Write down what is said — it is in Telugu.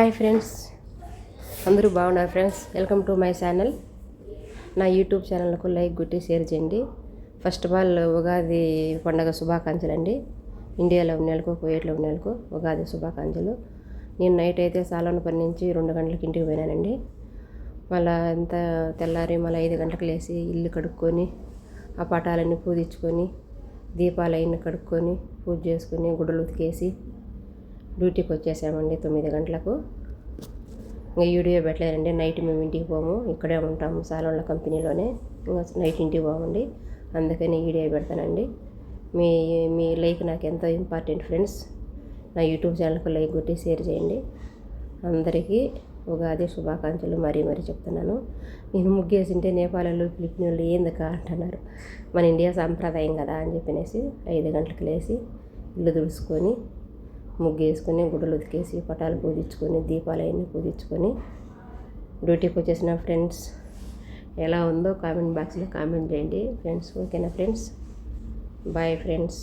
హాయ్ ఫ్రెండ్స్, అందరూ బాగున్నారు friends. Welcome to my channel. నా యూట్యూబ్ ఛానల్కు లైక్ కొట్టి షేర్ చేయండి. ఫస్ట్ ఆఫ్ ఆల్ ఉగాది పండగ శుభాకాంక్షలు అండి. ఇండియాలో ఉన్న వాళ్ళకు, కువైట్లో ఉన్న వాళ్ళకు ఉగాది శుభాకాంక్షలు. నేను నైట్ అయితే సాలోన పని నుంచి 2 గంటలకు ఇంటికి పోయినానండి. మళ్ళీ అంతా తెల్లారి మళ్ళీ 5 గంటలకు లేచి ఇల్లు కడుక్కొని ఆ పటాలన్నీ పూజించుకొని దీపాలు అయిన కడుక్కొని పూజ చేసుకొని గుడ్డలు ఉతికేసి డ్యూటీకి వచ్చేసామండి 9 గంటలకు. ఇంకా వీడియో పెట్టలేదండి. నైట్ మేము ఇంటికి పోము, ఇక్కడే ఉంటాము సాలోన్ల కంపెనీలోనే. ఇంకా నైట్ ఇంటికి పోమండి, అందుకని వీడియో పెడతానండి. మీ మీ లైక్ నాకు ఎంతో ఇంపార్టెంట్ ఫ్రెండ్స్. నా యూట్యూబ్ ఛానల్కి లైక్ కొట్టి షేర్ చేయండి. అందరికీ ఉగాది శుభాకాంక్షలు మరీ చెప్తున్నాను. నేను ముగ్గేసింటే నేపాలలో ఫిలిపినోళ్ళు ఏందక అంటున్నారు. మన ఇండియా సాంప్రదాయం కదా అని చెప్పినేసి 5 గంటలకు లేచి ఇల్లు తుడుచుకొని ముగ్గు వేసుకొని గుడ్డలు ఉతికేసి పటాలు పూజించుకొని దీపాలు అవన్నీ పూజించుకొని డ్యూటీకి వచ్చేసిన ఫ్రెండ్స్. ఎలా ఉందో కామెంట్ బాక్స్లో కామెంట్ చేయండి ఫ్రెండ్స్. ఓకేనా ఫ్రెండ్స్? Bye friends.